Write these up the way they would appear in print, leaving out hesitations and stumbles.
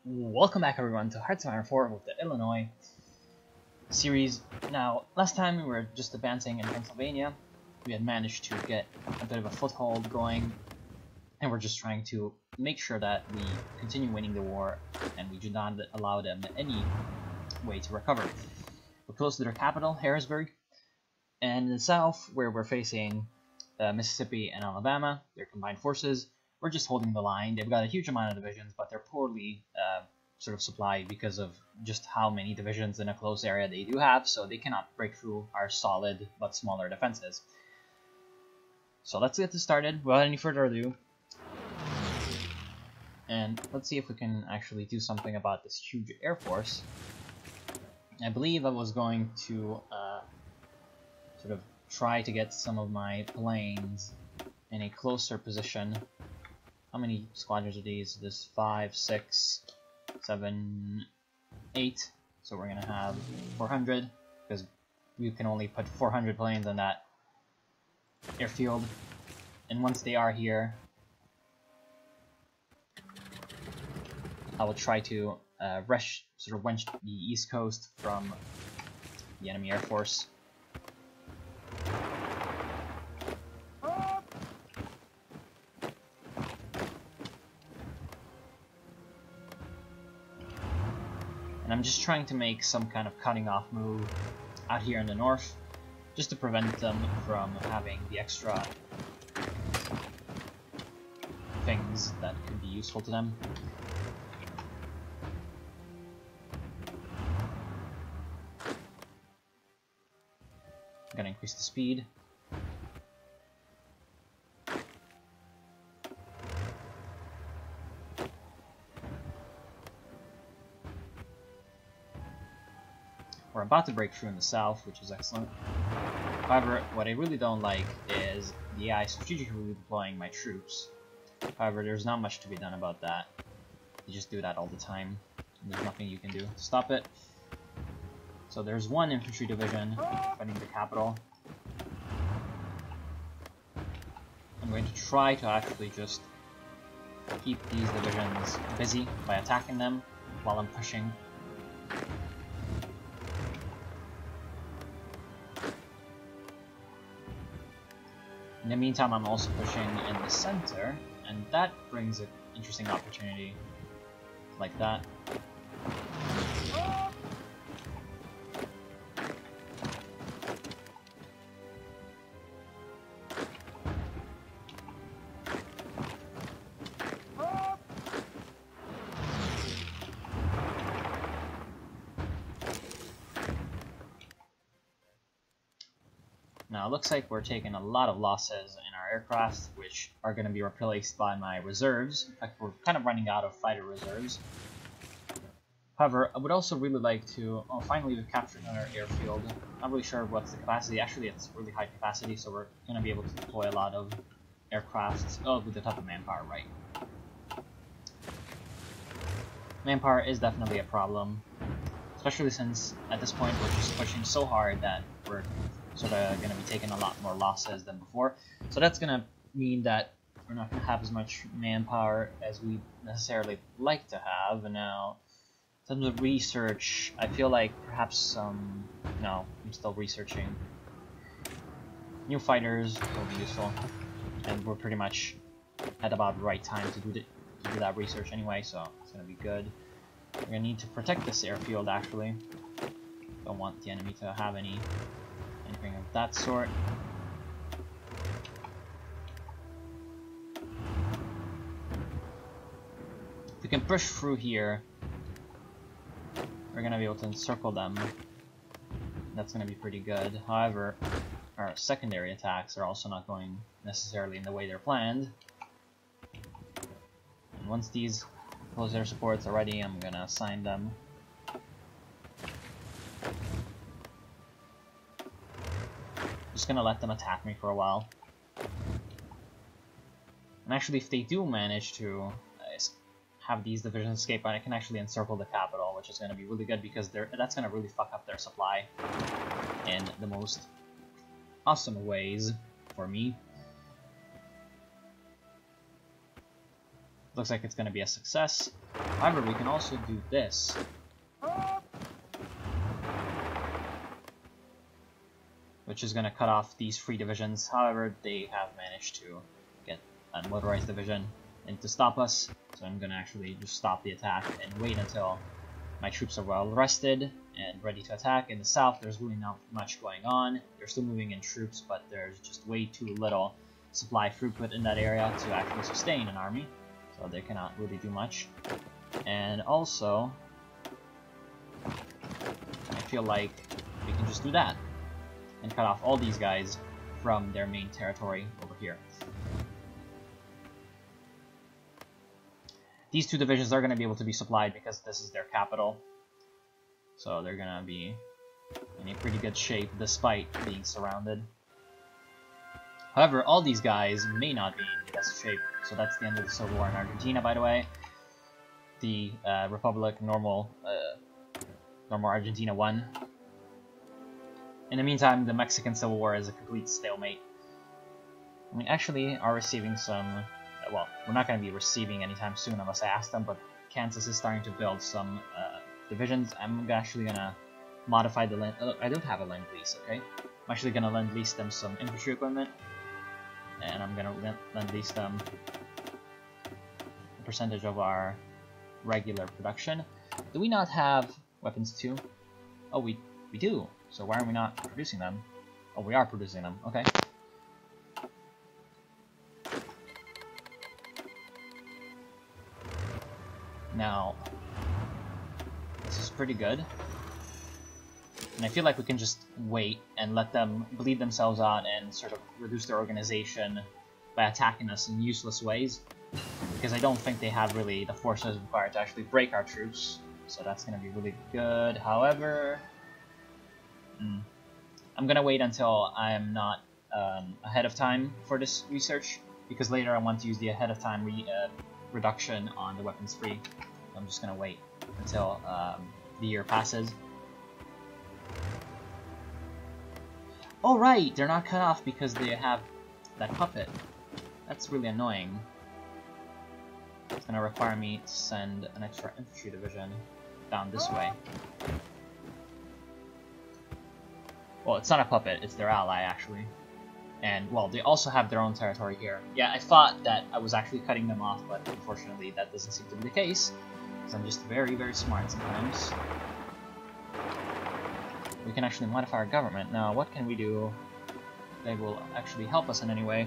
Welcome back everyone to Hearts of Iron 4 with the Illinois series. Now, last time we were just advancing in Pennsylvania. We had managed to get a bit of a foothold going, and we're just trying to make sure that we continue winning the war, and we do not allow them any way to recover. We're close to their capital, Harrisburg, and in the south, where we're facing Mississippi and Alabama, their combined forces, we're just holding the line. They've got a huge amount of divisions, but they're poorly sort of supplied because of just how many divisions in a close area they do have, so they cannot break through our solid but smaller defenses. So let's get this started without any further ado. And let's see if we can actually do something about this huge air force. I believe I was going to sort of try to get some of my planes in a closer position. How many squadrons are these? There's 5, 6, 7, 8. So we're gonna have 400 because we can only put 400 planes on that airfield. And once they are here, I will try to wrench the East Coast from the enemy air force. And I'm just trying to make some kind of cutting off move out here in the north, just to prevent them from having the extra things that could be useful to them. I'm gonna increase the speed. We're about to break through in the south, which is excellent. However, what I really don't like is the AI strategically deploying my troops. However, there's not much to be done about that. You just do that all the time, and there's nothing you can do to stop it. So there's one infantry division defending the capital. I'm going to try to actually just keep these divisions busy by attacking them while I'm pushing. In the meantime, I'm also pushing in the center, and that brings an interesting opportunity like that. Now it looks like we're taking a lot of losses in our aircraft, which are going to be replaced by my reserves. In fact, we're kind of running out of fighter reserves. However, I would also really like to... Oh, finally we've captured another airfield. Not really sure what's the capacity. Actually, it's really high capacity, so we're going to be able to deploy a lot of aircraft. Oh, with the type of manpower, right. Manpower is definitely a problem, especially since at this point we're just pushing so hard that we're sort of going to be taking a lot more losses than before. So that's going to mean that we're not going to have as much manpower as we necessarily like to have. And now, in terms of research, I feel like perhaps no, I'm still researching. New fighters will be useful, and we're pretty much at about the right time to do that research anyway, so it's going to be good. We're going to need to protect this airfield, actually. Don't want the enemy to have anything of that sort. If we can push through here, we're going to be able to encircle them. That's going to be pretty good. However, our secondary attacks are also not going necessarily in the way they're planned. And once these close air supports are ready, I'm going to assign them. Just gonna let them attack me for a while. And actually, if they do manage to have these divisions escape, I can actually encircle the capital, which is gonna be really good because that's gonna really fuck up their supply in the most awesome ways for me. Looks like it's going to be a success. However, we can also do this. Which is going to cut off these 3 divisions. However, they have managed to get a motorized division in to stop us. So I'm going to actually just stop the attack and wait until my troops are well rested and ready to attack. In the south, there's really not much going on. They're still moving in troops, but there's just way too little supply throughput in that area to actually sustain an army. So they cannot really do much. And also, I feel like we can just do that and cut off all these guys from their main territory over here. These 2 divisions are going to be able to be supplied because this is their capital. So they're going to be in a pretty good shape despite being surrounded. However, all these guys may not be in the best shape. So that's the end of the Civil War in Argentina, by the way. The Republic Normal Argentina won. In the meantime, the Mexican Civil War is a complete stalemate. We actually are receiving some... well, we're not going to be receiving anytime soon unless I ask them, but Kansas is starting to build some divisions. I'm actually going to modify the land... I don't have a lend-lease, okay? I'm actually going to lend-lease them some infantry equipment. And I'm going to lend-lease them a percentage of our regular production. Do we not have weapons too? Oh, we do. So why are we not producing them? Oh, we are producing them. Okay. Now, this is pretty good. And I feel like we can just wait and let them bleed themselves out and sort of reduce their organization by attacking us in useless ways. Because I don't think they have really the forces required to actually break our troops. So that's going to be really good. However, I'm going to wait until I'm not ahead of time for this research. Because later I want to use the ahead of time reduction on the weapons free. I'm just going to wait until the year passes. Oh right, they're not cut off because they have that puppet. That's really annoying. It's going to require me to send an extra infantry division down this way. Well, it's not a puppet, it's their ally actually. And, well, they also have their own territory here. Yeah, I thought that I was actually cutting them off, but unfortunately that doesn't seem to be the case. Because I'm just very, very smart sometimes. We can actually modify our government. Now, what can we do that will actually help us in any way?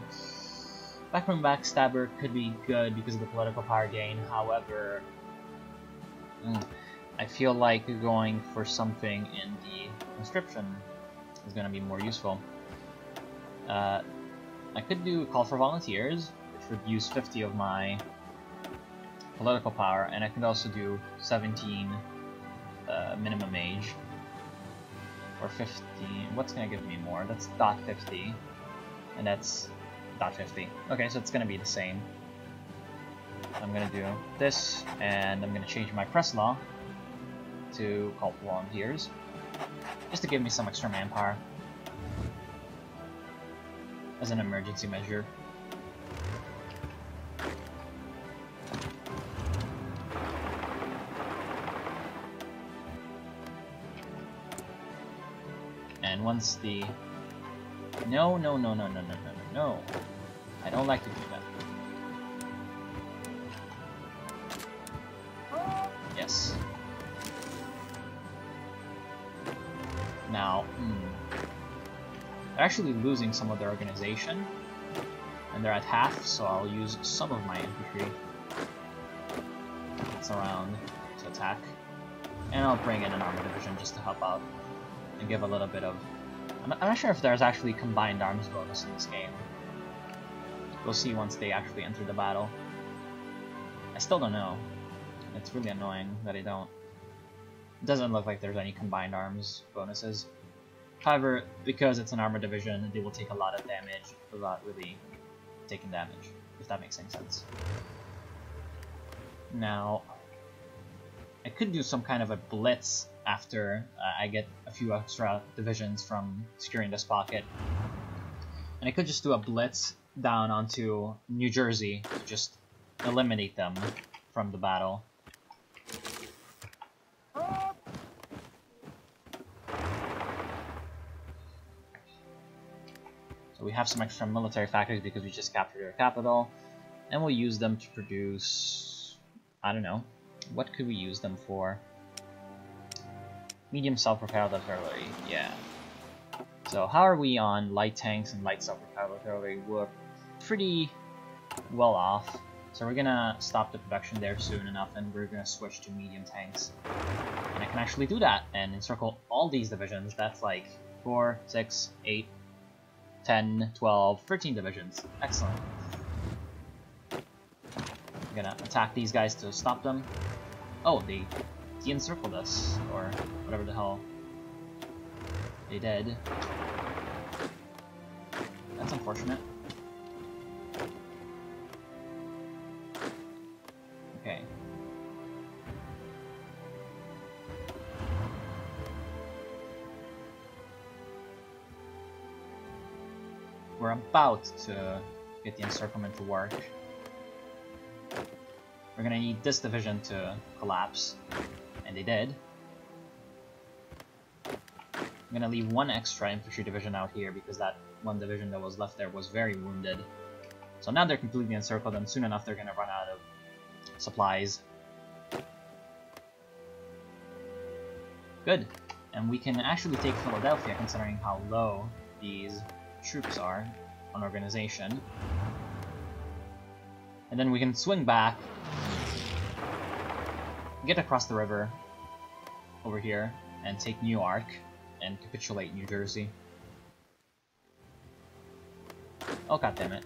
Backroom Backstabber could be good because of the political power gain. However, I feel like going for something in the conscription is going to be more useful. I could do Call for Volunteers, which would use 50 of my political power, and I could also do 17 minimum age. Or 15. What's going to give me more? That's .50. And that's .50. Okay, so it's going to be the same. I'm going to do this, and I'm going to change my press law to Call for Volunteers. Just to give me some extra manpower. As an emergency measure. And once the... No. I don't like to do that. Yes. Now, they're actually losing some of their organization. And they're at half, so I'll use some of my infantry. It's around to attack. And I'll bring in an armor division just to help out. And give a little bit of... I'm not sure if there's actually combined arms bonus in this game. We'll see once they actually enter the battle. I still don't know. It's really annoying that I don't. It doesn't look like there's any combined arms bonuses. However, because it's an armor division, they will take a lot of damage without really taking damage, if that makes any sense. Now, I could do some kind of a blitz after I get a few extra divisions from securing this pocket. And I could just do a blitz down onto New Jersey to just eliminate them from the battle. So we have some extra military factories because we just captured their capital, and we'll use them to produce, I don't know, what could we use them for? Medium self-propelled artillery, yeah. So how are we on light tanks and light self-propelled artillery? We're pretty well off. So we're gonna stop the production there soon enough, and we're gonna switch to medium tanks. And I can actually do that and encircle all these divisions. That's like 4, 6, 8, 10, 12, 13 divisions. Excellent. I'm gonna attack these guys to stop them. Oh, they de-encircled us, or whatever the hell they did. That's unfortunate. Okay. We're about to get the encirclement to work. We're gonna need this division to collapse, and they did. I'm gonna leave one extra infantry division out here because that one division that was left there was very wounded. So now they're completely encircled, and soon enough they're gonna run out of supplies. Good. And we can actually take Philadelphia considering how low these troops are on organization. And then we can swing back, get across the river over here, and take Newark and capitulate New Jersey. Oh goddammit.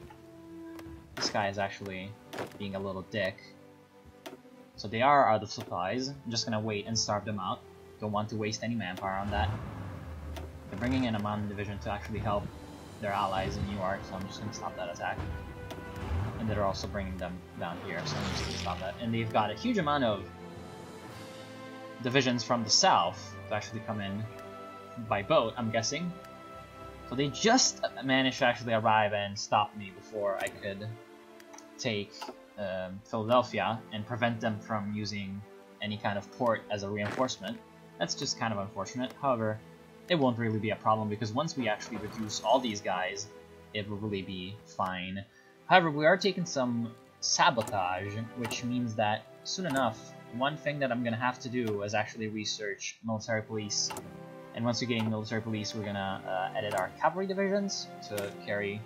This guy is actually being a little dick. So they are out of supplies. I'm just gonna wait and starve them out. Don't want to waste any manpower on that. They're bringing in a mountain division to actually help their allies in New York, so I'm just gonna stop that attack. And they're also bringing them down here, so I'm just gonna stop that. And they've got a huge amount of divisions from the south to actually come in by boat, I'm guessing. So they just managed to actually arrive and stop me before I could take Philadelphia and prevent them from using any kind of port as a reinforcement. That's just kind of unfortunate. However, it won't really be a problem because once we actually reduce all these guys, it will really be fine. However, we are taking some sabotage, which means that soon enough, one thing that I'm gonna have to do is actually research military police. And once we gain military police, we're gonna edit our cavalry divisions to carry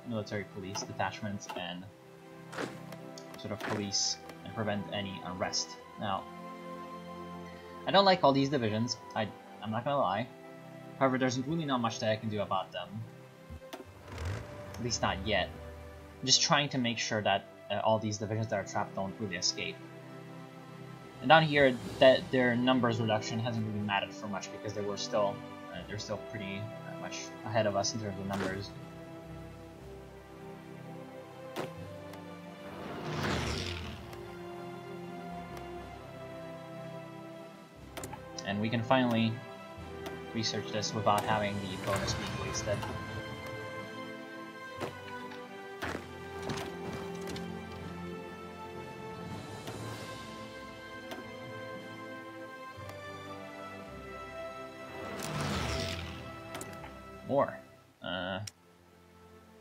military police detachments and sort of police and prevent any unrest. Now, I don't like all these divisions, I'm not gonna lie. However, there's really not much that I can do about them. At least not yet. I'm just trying to make sure that all these divisions that are trapped don't really escape. And down here, that their numbers reduction hasn't really mattered for much because they were still, they're still pretty much ahead of us in terms of numbers. And we can finally research this without having the bonus being wasted.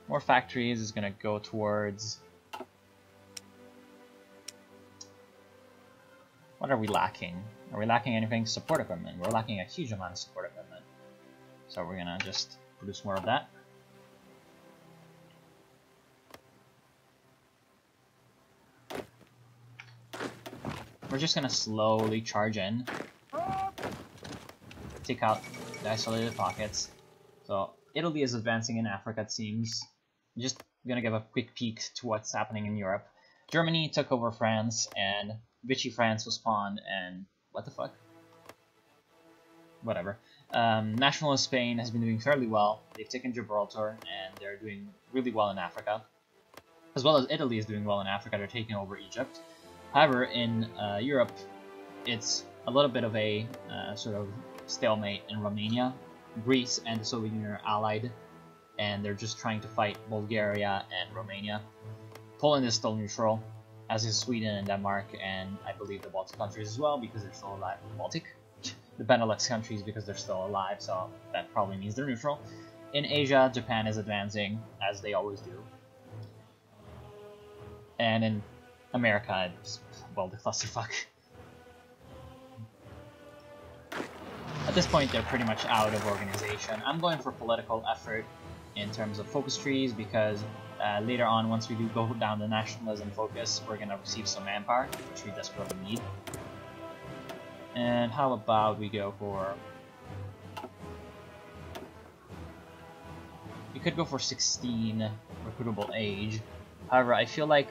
More factories is gonna go towards... What are we lacking? Are we lacking anything? Support equipment. We're lacking a huge amount of support equipment. So we're gonna just produce more of that. We're just gonna slowly charge in. Take out the isolated pockets. So Italy is advancing in Africa, it seems. I'm just gonna give a quick peek to what's happening in Europe. Germany took over France, and Vichy France was spawned, and what the fuck? Whatever. Nationalist Spain has been doing fairly well. They've taken Gibraltar, and they're doing really well in Africa. As well as Italy is doing well in Africa, they're taking over Egypt. However, in Europe, it's a little bit of a sort of stalemate in Romania. Greece and the Soviet Union are allied, and they're just trying to fight Bulgaria and Romania. Poland is still neutral. as is Sweden and Denmark, and I believe the Baltic countries as well, because they're still alive. The Benelux countries, because they're still alive, so that probably means they're neutral. In Asia, Japan is advancing, as they always do. And in America, it's, well, the clusterfuck. At this point, they're pretty much out of organization. I'm going for political effort in terms of focus trees, because later on, once we do go down the nationalism focus, we're going to receive some manpower, which we desperately need. And how about we go for... We could go for 16 recruitable age. However, I feel like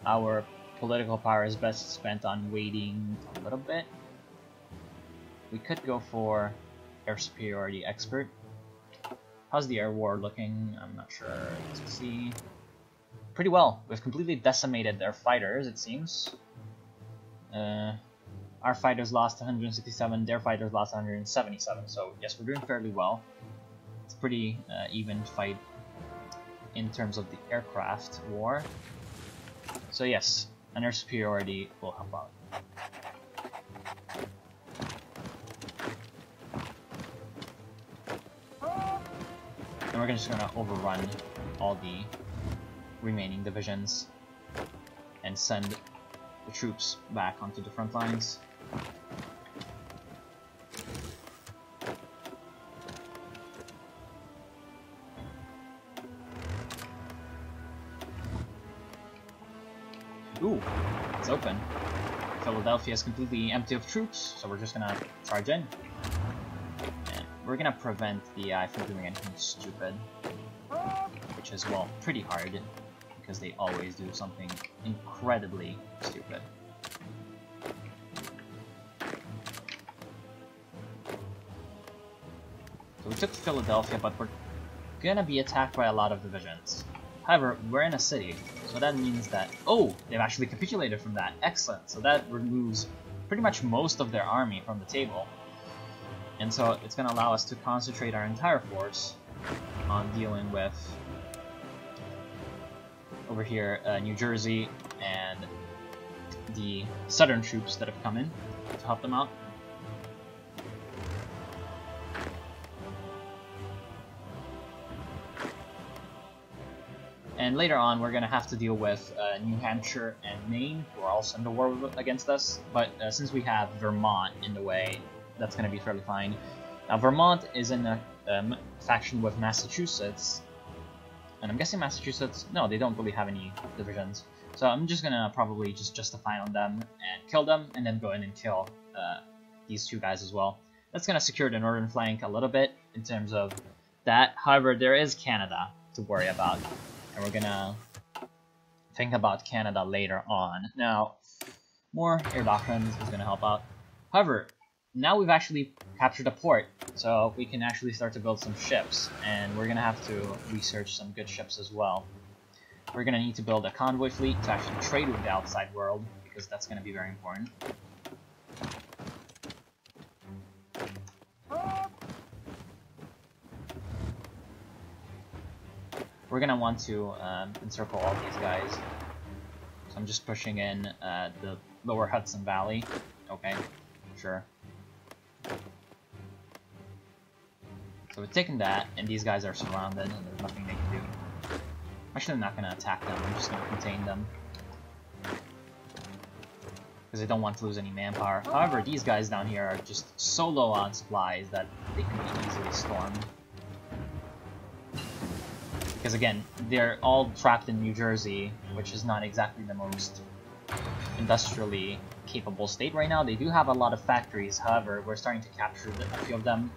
our political power is best spent on waiting a little bit. We could go for air superiority expert. How's the air war looking? I'm not sure. Let's see. Pretty well. We've completely decimated their fighters, it seems. Our fighters lost 167, their fighters lost 177. So yes, we're doing fairly well. It's a pretty even fight in terms of the aircraft war. So yes, an air superiority will help out. And we're just gonna overrun all the remaining divisions and send the troops back onto the front lines. Ooh, it's open. Philadelphia is completely empty of troops, so we're just gonna charge in. And we're gonna prevent the AI from doing anything stupid, which is, well, pretty hard, because they always do something incredibly stupid. So we took Philadelphia, but we're gonna be attacked by a lot of divisions. However, we're in a city, so that means that... Oh! They've actually capitulated from that. Excellent! So that removes pretty much most of their army from the table. And so it's going to allow us to concentrate our entire force on dealing with... over here, New Jersey, and the southern troops that have come in to help them out. And later on, we're going to have to deal with New Hampshire and Maine, who are also in the war against us. But since we have Vermont in the way, that's going to be fairly fine. Now, Vermont is in a faction with Massachusetts. And I'm guessing Massachusetts... No, they don't really have any divisions. So I'm just going to probably just justify on them and kill them, and then go in and kill these two guys as well. That's going to secure the northern flank a little bit in terms of that. However, there is Canada to worry about. And we're gonna think about Canada later on. Now, more air doctrines is gonna help out. However, now we've actually captured a port, so we can actually start to build some ships, and we're gonna have to research some good ships as well. We're gonna need to build a convoy fleet to actually trade with the outside world, because that's gonna be very important. We're gonna want to encircle all these guys. So I'm just pushing in the lower Hudson Valley. Okay, sure. So we've taken that, and these guys are surrounded, and there's nothing they can do. Actually, I'm not gonna attack them, I'm just gonna contain them. Because I don't want to lose any manpower. However, these guys down here are just so low on supplies that they can be easily stormed. Because again, they're all trapped in New Jersey, which is not exactly the most industrially capable state right now. They do have a lot of factories, however, we're starting to capture a few of them.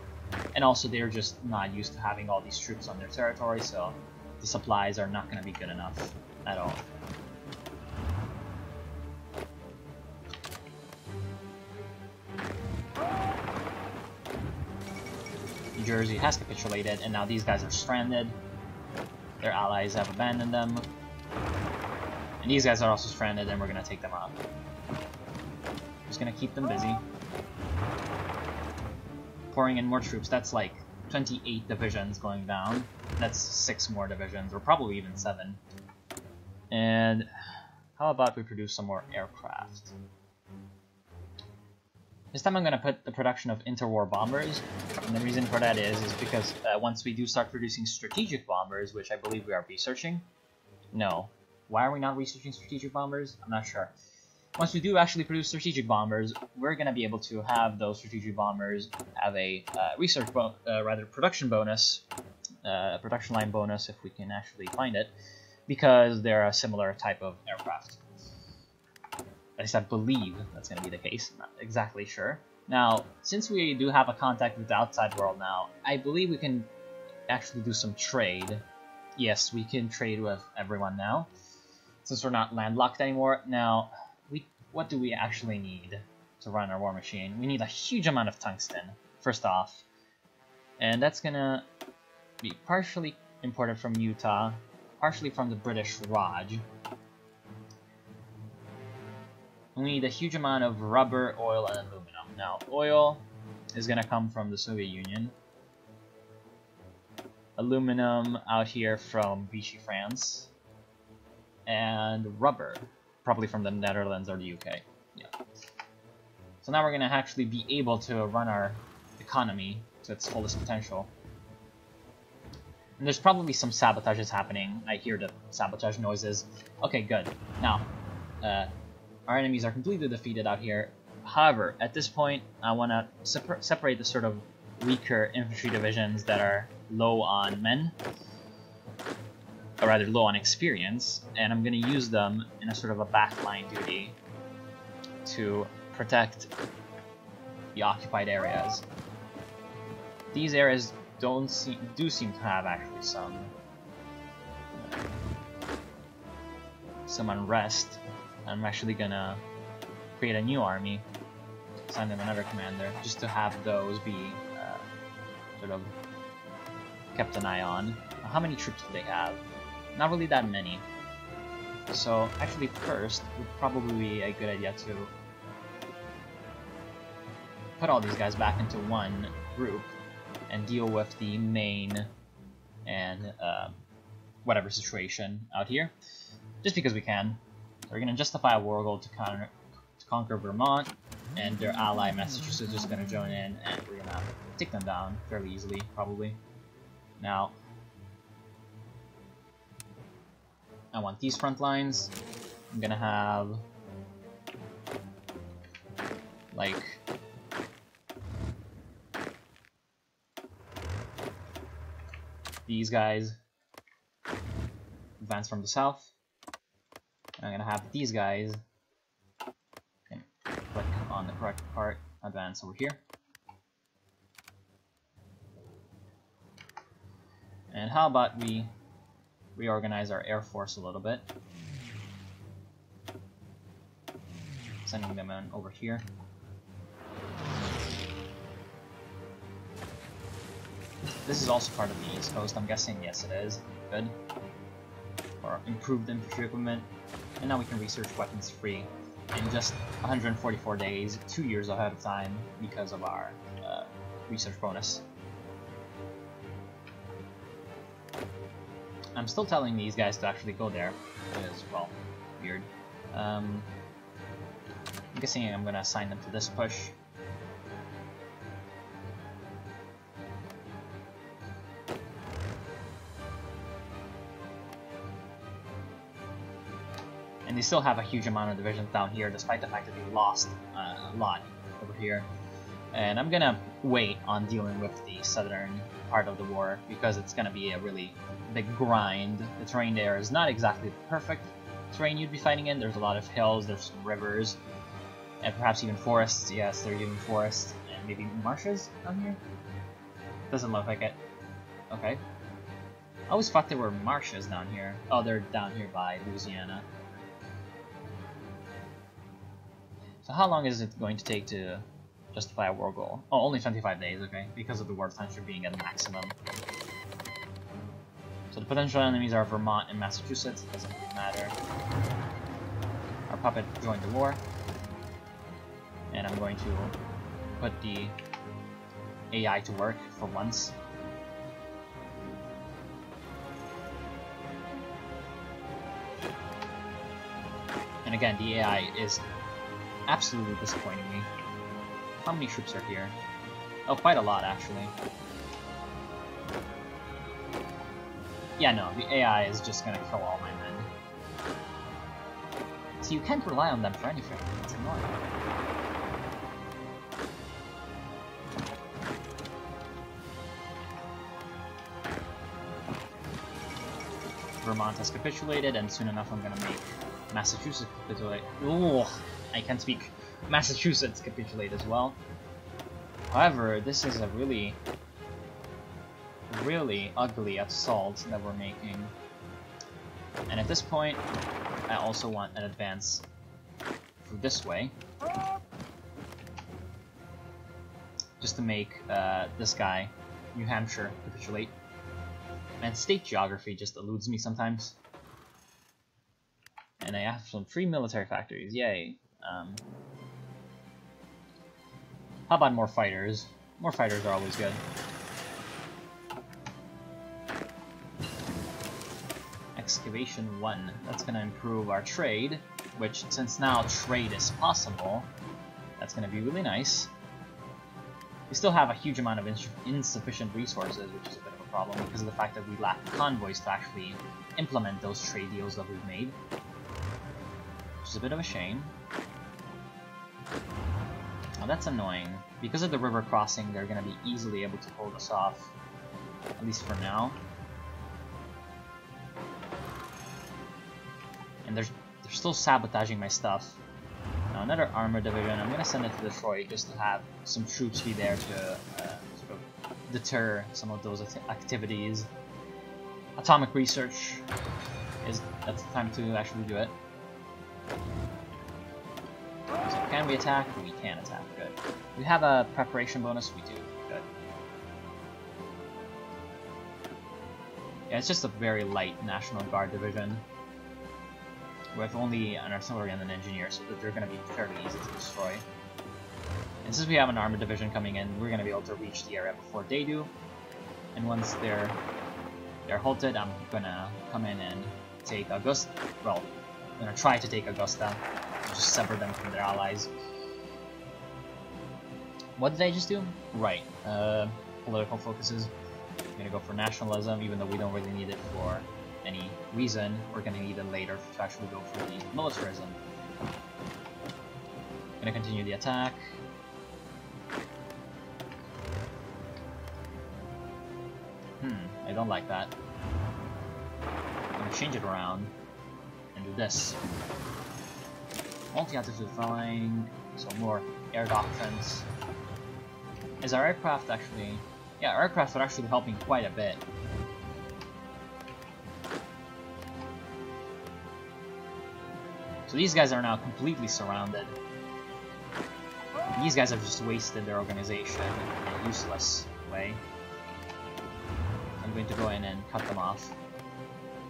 And also, they're just not used to having all these troops on their territory, so the supplies are not going to be good enough at all. New Jersey has capitulated, and now these guys are stranded. Their allies have abandoned them. And these guys are also stranded, and we're going to take them out. Just going to keep them busy. Pouring in more troops. That's like 28 divisions going down. That's 6 more divisions, or probably even 7. And how about we produce some more aircraft? This time I'm going to put the production of interwar bombers, and the reason for that is because once we do start producing strategic bombers, which I believe we are researching. No. Why are we not researching strategic bombers? I'm not sure. Once we do actually produce strategic bombers, we're going to be able to have those strategic bombers have a production bonus, production line bonus if we can actually find it, because they're a similar type of aircraft. At least I believe that's going to be the case. I'm not exactly sure. Now, since we do have a contact with the outside world now, I believe we can actually do some trade. Yes, we can trade with everyone now, since we're not landlocked anymore. Now, what do we actually need to run our war machine? We need a huge amount of tungsten, first off. And that's going to be partially imported from Utah, partially from the British Raj. We need a huge amount of rubber, oil, and aluminum. Now, oil is going to come from the Soviet Union. Aluminum out here from Vichy, France. And rubber, probably from the Netherlands or the UK. Yeah. So now we're going to actually be able to run our economy to its fullest potential. And there's probably some sabotages happening. I hear the sabotage noises. Okay, good. Now, our enemies are completely defeated out here. However, at this point, I want to separate the sort of weaker infantry divisions that are low on men, or rather low on experience, and I'm going to use them in a sort of a backline duty to protect the occupied areas. These areas do seem to have actually some unrest. I'm actually gonna create a new army, assign them another commander, just to have those be sort of kept an eye on. Now, how many troops do they have? Not really that many. So actually first would probably be a good idea to put all these guys back into one group and deal with the main and whatever situation out here, just because we can. We're going to justify a war goal to conquer Vermont, and their ally Massachusetts is just going to join in, and we're going to take them down fairly easily, probably. Now, I want these front lines. I'm going to have, like, these guys advance from the south. I'm gonna have these guys, and click on the correct part, advance over here. And how about we reorganize our Air Force a little bit, sending them in over here. This is also part of the East Coast, I'm guessing. Yes, it is. Good. Or improved infantry equipment. And now we can research weapons free in just 144 days, 2 years ahead of time, because of our research bonus. I'm still telling these guys to actually go there. It is, well, weird. I'm guessing I'm going to assign them to this push. And they still have a huge amount of divisions down here, despite the fact that they lost a lot over here. And I'm gonna wait on dealing with the southern part of the war, because it's gonna be a really big grind. The terrain there is not exactly the perfect terrain you'd be fighting in. There's a lot of hills, there's some rivers, and perhaps even forests. Yes, there are even forests, and maybe marshes down here? Doesn't look like it. Okay. I always thought there were marshes down here. Oh, they're down here by Louisiana. So how long is it going to take to justify a war goal? Oh, only 25 days, okay, because of the war tension being at maximum. So the potential enemies are Vermont and Massachusetts. It doesn't really matter. Our puppet joined the war. And I'm going to put the AI to work for once. And again, the AI is absolutely disappointing me. How many troops are here? Oh, quite a lot, actually. Yeah, no, the AI is just gonna kill all my men. So you can't rely on them for anything. It's annoying. Vermont has capitulated, and soon enough I'm gonna make Massachusetts capitulate. Ooh, I can't speak. Massachusetts capitulate as well. However, this is a really ugly assault that we're making. And at this point, I also want an advance through this way. Just to make this guy, New Hampshire, capitulate. And state geography just eludes me sometimes. And I have some free military factories, yay. How about more fighters? More fighters are always good. Excavation 1. That's going to improve our trade, which, since now trade is possible, that's going to be really nice. We still have a huge amount of insufficient resources, which is a bit of a problem because of the fact that we lack convoys to actually implement those trade deals that we've made. Which is a bit of a shame. Now that's annoying. Because of the river crossing, they're going to be easily able to hold us off, at least for now. And they're still sabotaging my stuff. Now another armor division, I'm going to send it to Detroit just to have some troops be there to sort of deter some of those activities. Atomic research, that's the time to actually do it. So can we attack? We can attack, good. We have a preparation bonus, we do, good. Yeah, it's just a very light National Guard division. With only an artillery and an engineer, so that they're going to be fairly easy to destroy. And since we have an armored division coming in, we're going to be able to reach the area before they do. And once they're halted, I'm going to come in and take Augusta. Well, I'm going to try to take Augusta, just sever them from their allies. What did I just do? Right, political focuses. I'm going to go for nationalism, even though we don't really need it for any reason. We're going to need it later to actually go for the militarism. Going to continue the attack. I don't like that. I'm going to change it around and do this. Multi-altitude flying, so more air doctrines. Is our aircraft actually... Yeah, our aircraft are actually helping quite a bit. So these guys are now completely surrounded. These guys have just wasted their organization in a useless way. I'm going to go in and cut them off.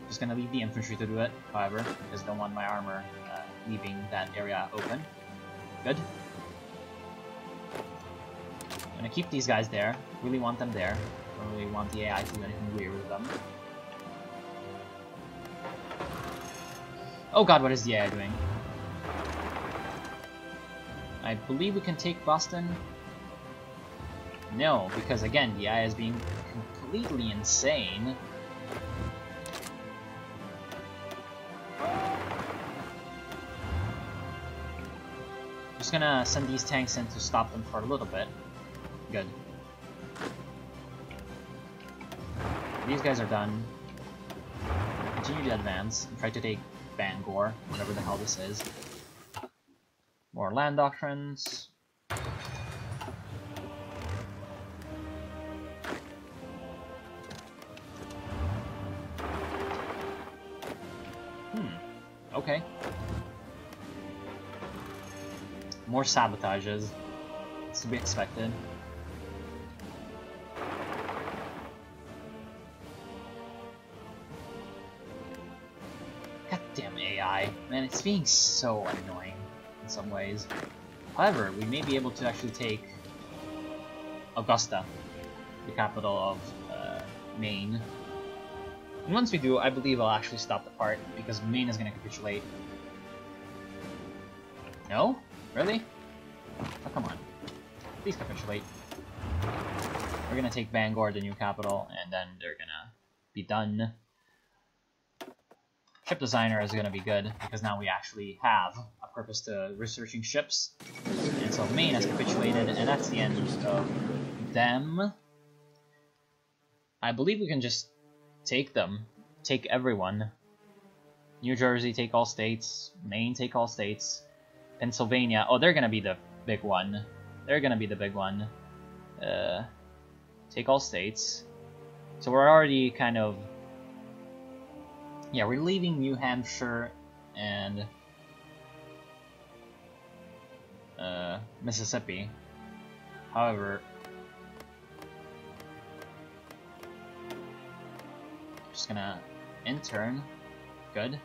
Just going to leave the infantry to do it, however, because I don't want my armor leaving that area open. Good. I'm going to keep these guys there. Really want them there. Don't really want the AI to do anything weird with them. Oh god, what is the AI doing? I believe we can take Boston. No, because again, the AI is being completely insane. Just gonna send these tanks in to stop them for a little bit. Good. These guys are done. Continue to advance and try to take Bangor, whatever the hell this is. More land doctrines. Okay. More sabotages. It's to be expected. Goddamn AI. Man, it's being so annoying in some ways. However, we may be able to actually take Augusta, the capital of Maine. And once we do, I believe I'll actually stop the part, because Maine is going to capitulate. No? Really? Oh, come on. Please capitulate. We're gonna take Bangor, the new capital, and then they're gonna be done. Ship designer is gonna be good, because now we actually have a purpose to researching ships. And so Maine has capitulated, and that's the end of them. I believe we can just take them. Take everyone. New Jersey, take all states. Maine, take all states. Pennsylvania, oh, they're gonna be the big one. They're gonna be the big one. Take all states. So we're already kind of... Yeah, we're leaving New Hampshire and Mississippi. However, just gonna intern. Good.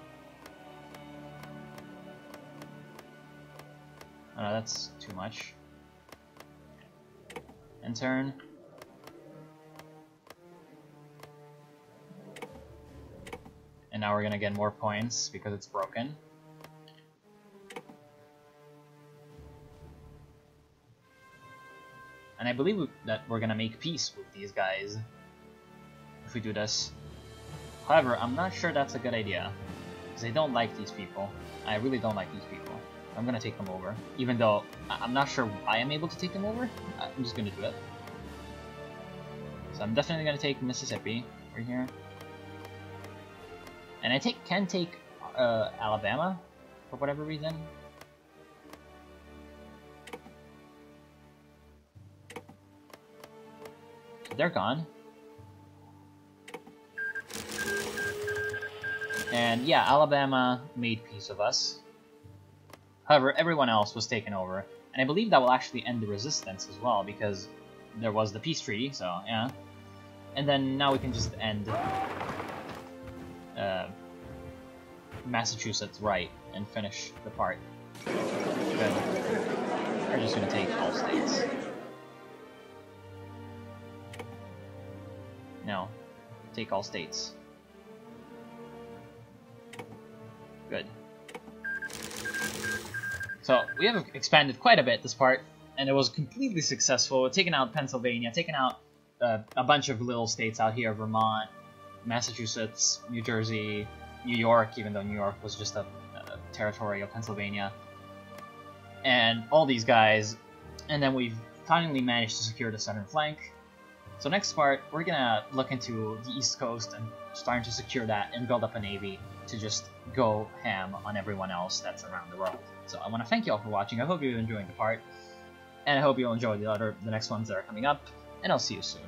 Oh, no, that's too much. Intern. And now we're gonna get more points because it's broken. And I believe that we're gonna make peace with these guys if we do this. However, I'm not sure that's a good idea, because I don't like these people. I really don't like these people. I'm gonna take them over, even though I'm not sure I am able to take them over. I'm just gonna do it. So I'm definitely gonna take Mississippi right here. And I can take Alabama, for whatever reason. So they're gone. And yeah, Alabama made peace with us. However, everyone else was taken over. And I believe that will actually end the resistance as well, because there was the peace treaty, so yeah. And then now we can just end Massachusetts right and finish the part. Good. We're just gonna take all states. No. Take all states. Good. So, we have expanded quite a bit this part, and it was completely successful. We've taken out Pennsylvania, taken out a bunch of little states out here, Vermont, Massachusetts, New Jersey, New York, even though New York was just a territory of Pennsylvania, and all these guys, and then we've finally managed to secure the southern flank. So next part, we're gonna look into the East Coast and starting to secure that and build up a navy to just go ham on everyone else that's around the world. So I want to thank you all for watching. I hope you're enjoying the part, and I hope you'll enjoy the next ones that are coming up, and I'll see you soon.